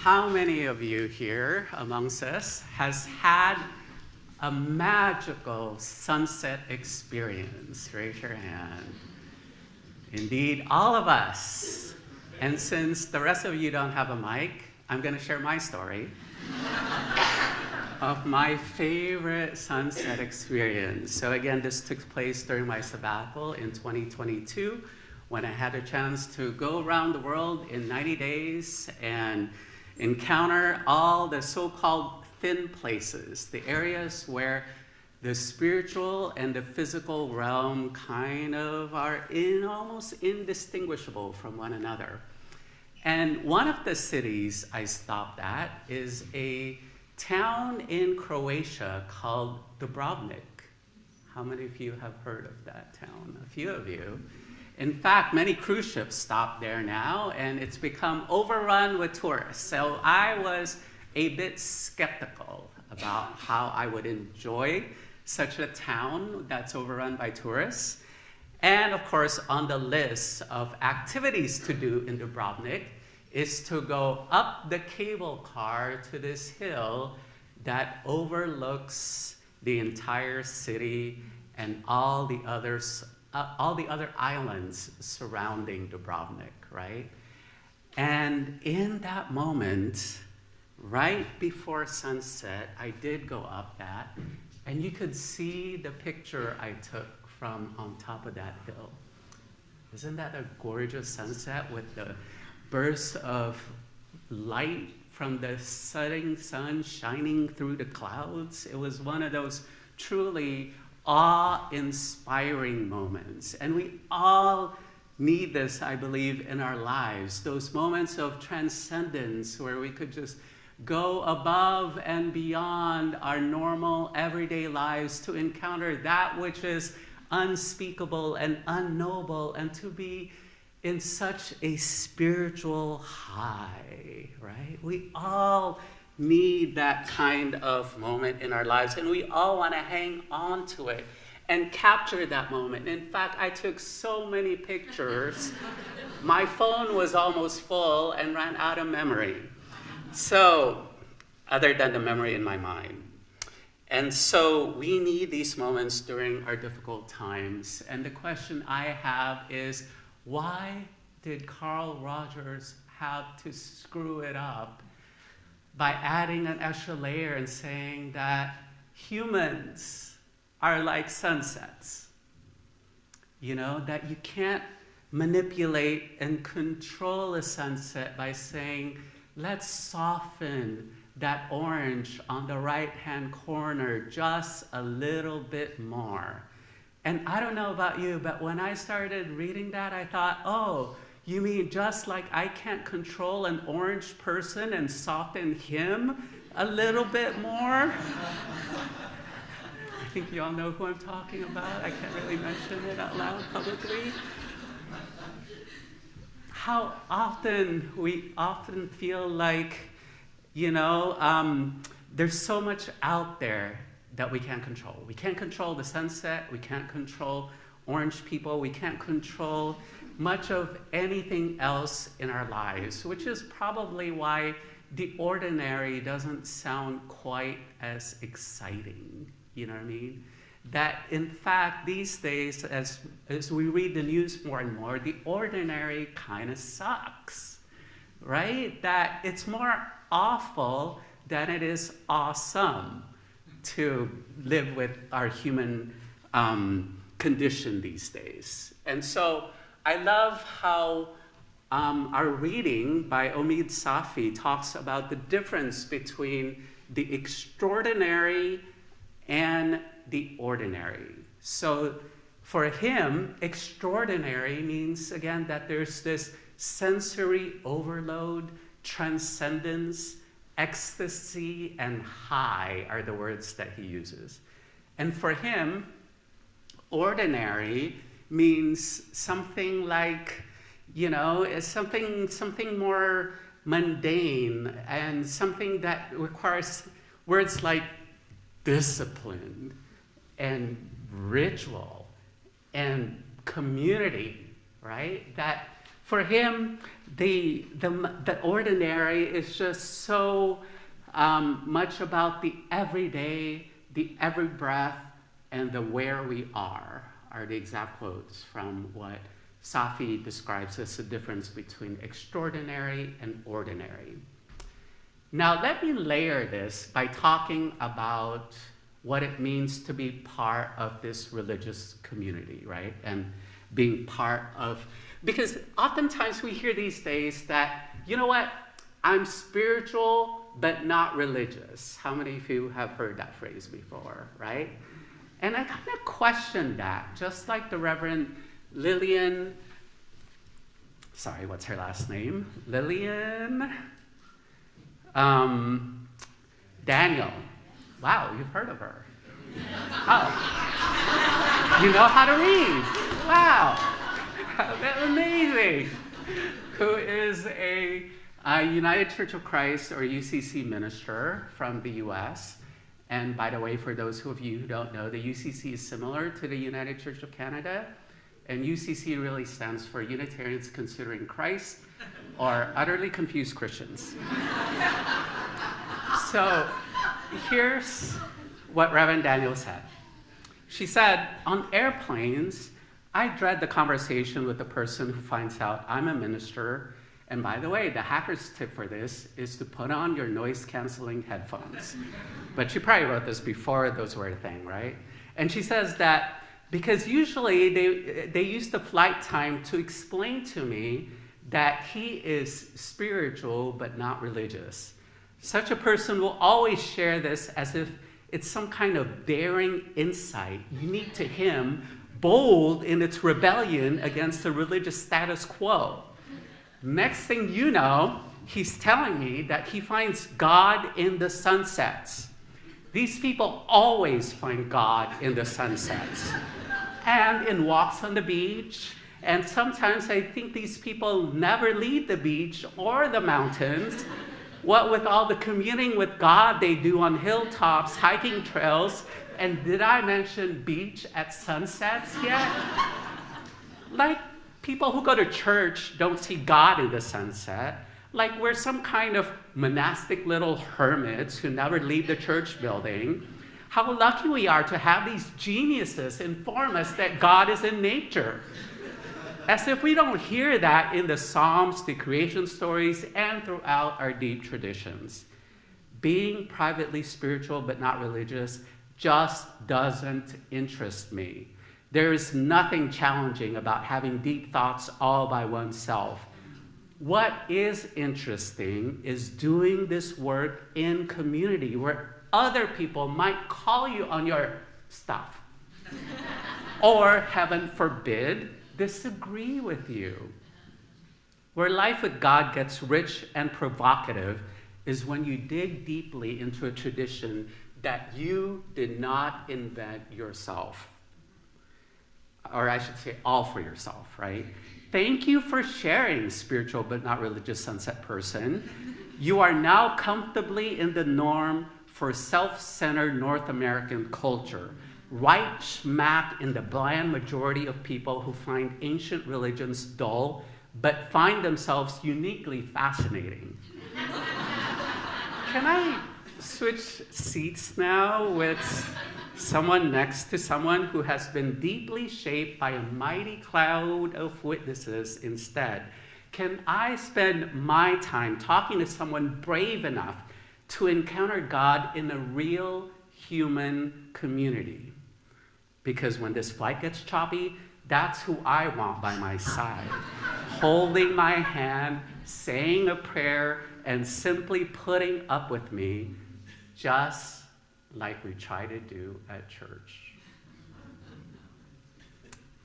How many of you here amongst us has had a magical sunset experience? Raise your hand. Indeed, all of us. And since the rest of you don't have a mic, I'm going to share my story of my favorite sunset experience. So again, this took place during my sabbatical in 2022 when I had a chance to go around the world in 90 days and encounter all the so-called thin places, the areas where the spiritual and the physical realm kind of are almost indistinguishable from one another. And one of the cities I stopped at is a town in Croatia called Dubrovnik. How many of you have heard of that town? A few of you. In fact, many cruise ships stop there now, and it's become overrun with tourists. So I was a bit skeptical about how I would enjoy such a town that's overrun by tourists. And of course, on the list of activities to do in Dubrovnik is to go up the cable car to this hill that overlooks the entire city and all the other islands surrounding Dubrovnik, right? And in that moment, right before sunset, I did go up that, and you could see the picture I took from on top of that hill. Isn't that a gorgeous sunset with the bursts of light from the setting sun shining through the clouds? It was one of those truly awe-inspiring moments. And we all need this, I believe, in our lives. Those moments of transcendence where we could just go above and beyond our normal everyday lives to encounter that which is unspeakable and unknowable, and to be in such a spiritual high, right? We all need that kind of moment in our lives, and we all want to hang on to it and capture that moment. In fact, I took so many pictures, my phone was almost full and ran out of memory. So, other than the memory in my mind. And so we need these moments during our difficult times. And the question I have is, why did Carl Rogers have to screw it up by adding an extra layer and saying that humans are like sunsets? You know, that you can't manipulate and control a sunset by saying, let's soften that orange on the right-hand corner just a little bit more. And I don't know about you, but when I started reading that, I thought, oh, you mean just like I can't control an orange person and soften him a little bit more? I think you all know who I'm talking about. I can't really mention it out loud publicly. How often we feel like, you know, there's so much out there that we can't control. We can't control the sunset. We can't control orange people. We can't control much of anything else in our lives, which is probably why the ordinary doesn't sound quite as exciting. You know what I mean? That in fact, these days, as we read the news more and more, the ordinary kind of sucks, right? That it's more awful than it is awesome to live with our human condition these days. And so I love how our reading by Omid Safi talks about the difference between the extraordinary and the ordinary. So for him, extraordinary means, again, that there's this sensory overload, transcendence, ecstasy, and high are the words that he uses. And for him, ordinary means something like, you know, something more mundane, and something that requires words like discipline and ritual and community, right? That For him, the ordinary is just so much about the everyday, the every breath, and the where we are the exact quotes from what Safi describes as the difference between extraordinary and ordinary. Now, let me layer this by talking about what it means to be part of this religious community, right? And being part of, because oftentimes we hear these days that, you know what, I'm spiritual but not religious. How many of you have heard that phrase before, right? And I kind of question that, just like the Reverend Lillian, sorry, what's her last name? Lillian Daniel. Wow, you've heard of her. Oh, you know how to read. Wow, that's amazing. Who is a United Church of Christ, or UCC minister from the US. And by the way, for those of you who don't know, the UCC is similar to the United Church of Canada. And UCC really stands for Unitarians Considering Christ, or Utterly Confused Christians. So here's what Reverend Daniel said. She said, on airplanes, I dread the conversation with the person who finds out I'm a minister. And by the way, the hacker's tip for this is to put on your noise-canceling headphones. But she probably wrote this before those were a thing, right? And she says that because usually they use the flight time to explain to me that he is spiritual but not religious. Such a person will always share this as if it's some kind of daring insight, unique to him, bold in its rebellion against the religious status quo. Next thing you know, he's telling me that he finds God in the sunsets. These people always find God in the sunsets and in walks on the beach. And sometimes I think these people never leave the beach or the mountains. What with all the communing with God they do on hilltops, hiking trails, and did I mention beach at sunsets yet? Like, people who go to church don't see God in the sunset. Like we're some kind of monastic little hermits who never leave the church building. How lucky we are to have these geniuses inform us that God is in nature. As if we don't hear that in the Psalms, the creation stories, and throughout our deep traditions. Being privately spiritual but not religious just doesn't interest me. There is nothing challenging about having deep thoughts all by oneself. What is interesting is doing this work in community where other people might call you on your stuff. Or, heaven forbid, disagree with you. Where life with God gets rich and provocative is when you dig deeply into a tradition that you did not invent yourself. Or I should say all for yourself, right? Thank you for sharing, spiritual but not religious sunset person. You are now comfortably in the norm for self-centered North American culture, right smack in the bland majority of people who find ancient religions dull but find themselves uniquely fascinating. Can I switch seats now with someone next to someone who has been deeply shaped by a mighty cloud of witnesses instead? Can I spend my time talking to someone brave enough to encounter God in a real human community? Because when this flight gets choppy, that's who I want by my side, holding my hand, saying a prayer, and simply putting up with me, just like we try to do at church.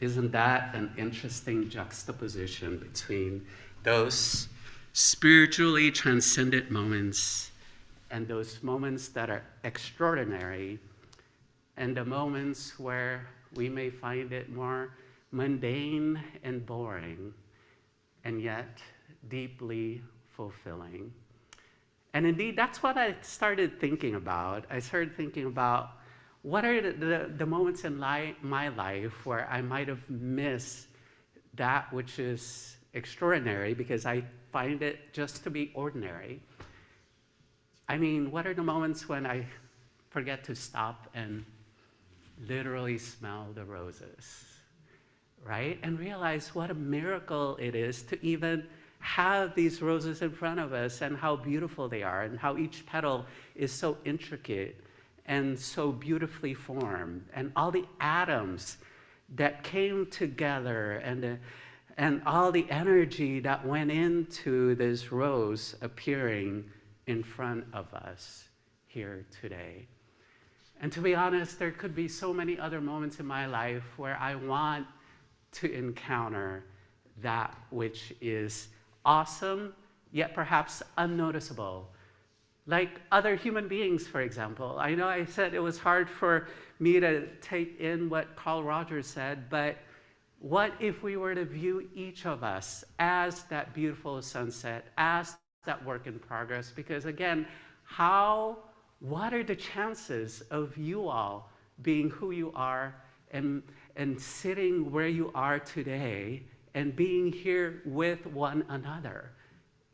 Isn't that an interesting juxtaposition between those spiritually transcendent moments and those moments that are extraordinary and the moments where we may find it more mundane and boring and yet deeply fulfilling? And indeed, that's what I started thinking about. I started thinking about what are the moments in my life where I might have missed that which is extraordinary because I find it just to be ordinary. I mean, what are the moments when I forget to stop and literally smell the roses, right? And realize what a miracle it is to even have these roses in front of us and how beautiful they are and how each petal is so intricate and so beautifully formed, and all the atoms that came together and all the energy that went into this rose appearing in front of us here today. And to be honest, there could be so many other moments in my life where I want to encounter that which is awesome, yet perhaps unnoticeable. Like other human beings, for example. I know I said it was hard for me to take in what Carl Rogers said, but what if we were to view each of us as that beautiful sunset, as that work in progress? Because again, what are the chances of you all being who you are and sitting where you are today and being here with one another?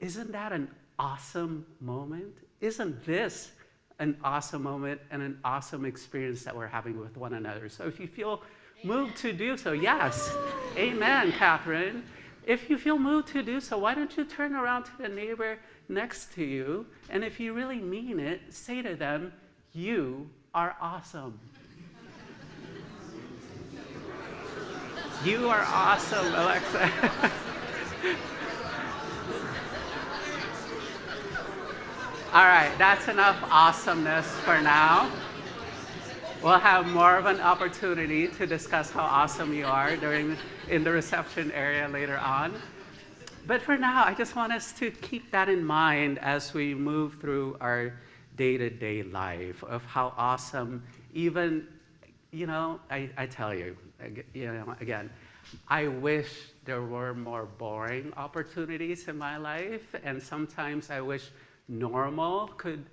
Isn't that an awesome moment? Isn't this an awesome moment and an awesome experience that we're having with one another? So if you feel moved to do so, yes, amen, Catherine. If you feel moved to do so, why don't you turn around to the neighbor next to you, and if you really mean it, say to them, "You are awesome." You are awesome, Alexa. All right, that's enough awesomeness for now. We'll have more of an opportunity to discuss how awesome you are in the reception area later on. But for now, I just want us to keep that in mind as we move through our day-to-day life of how awesome even, I tell you, again, I wish there were more boring opportunities in my life, and sometimes I wish normal could,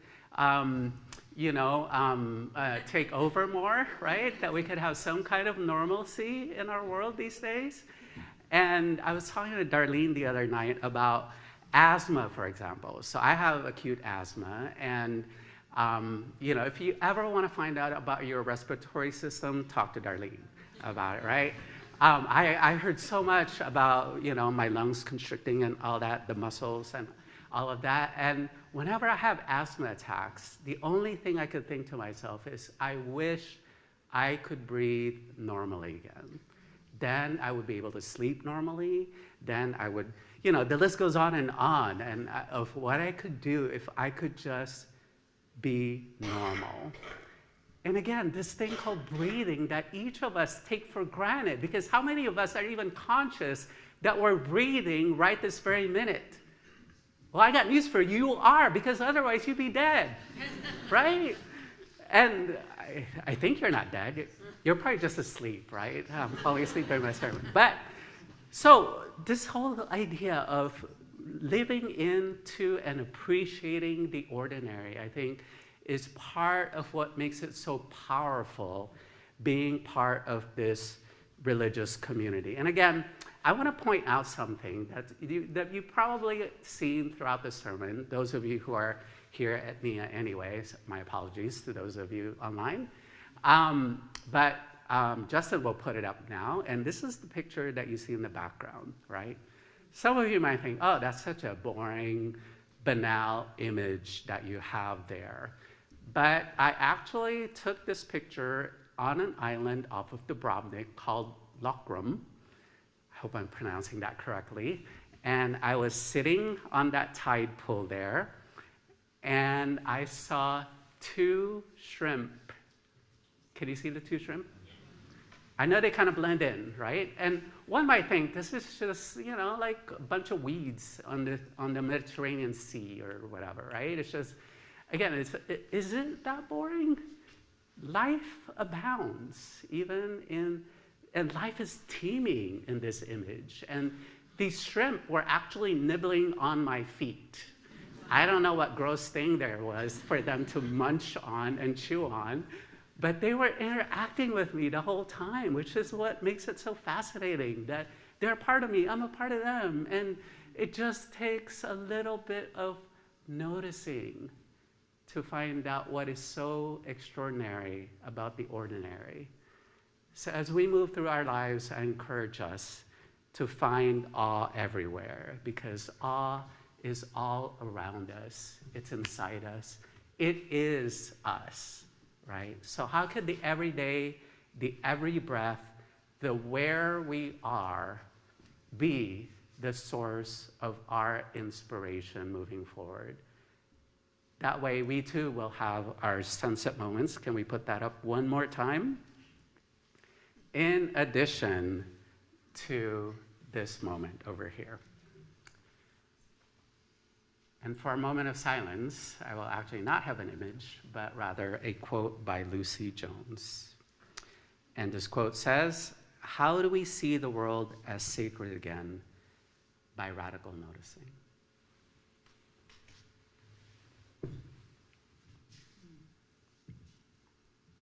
take over more, right? That we could have some kind of normalcy in our world these days. And I was talking to Darlene the other night about asthma, for example. So I have acute asthma, and if you ever want to find out about your respiratory system, talk to Darlene about it, right? I heard so much about, my lungs constricting and all that, the muscles and all of that. And whenever I have asthma attacks, the only thing I could think to myself is, I wish I could breathe normally again. Then I would be able to sleep normally. Then I would, the list goes on and of what I could do if I could just be normal. And again, this thing called breathing that each of us take for granted, because how many of us are even conscious that we're breathing right this very minute? Well, I got news for you. You are, because otherwise you'd be dead, right? And I think you're not dead. You're probably just asleep, right? I'm falling asleep during my sermon. But so this whole idea of living into and appreciating the ordinary, I think, is part of what makes it so powerful being part of this religious community. And again, I want to point out something that you've probably seen throughout the sermon, those of you who are here at NIA anyways. My apologies to those of you online. But Justin will put it up now, and this is the picture that you see in the background, right? Some of you might think, oh, that's such a boring, banal image that you have there. But I actually took this picture on an island off of Dubrovnik called Lokrum. I hope I'm pronouncing that correctly. And I was sitting on that tide pool there, and I saw 2 shrimp. Can you see the 2 shrimp? I know they kind of blend in, right? And one might think this is just, like a bunch of weeds on the Mediterranean Sea or whatever, right? It's just, again, isn't that boring? Life abounds, and life is teeming in this image. And these shrimp were actually nibbling on my feet. I don't know what gross thing there was for them to munch on and chew on, but they were interacting with me the whole time, which is what makes it so fascinating, that They're a part of me, I'm a part of them. And it just takes a little bit of noticing to find out what is so extraordinary about the ordinary. So as we move through our lives, I encourage us to find awe everywhere, because awe is all around us. It's inside us. It is us, right? So how could the everyday, the every breath, the where we are be the source of our inspiration moving forward? That way we too will have our sunset moments. Can we put that up one more time? In addition to this moment over here. And for a moment of silence, I will actually not have an image, but rather a quote by Lucy Jones. And this quote says, "How do we see the world as sacred again? By radical noticing."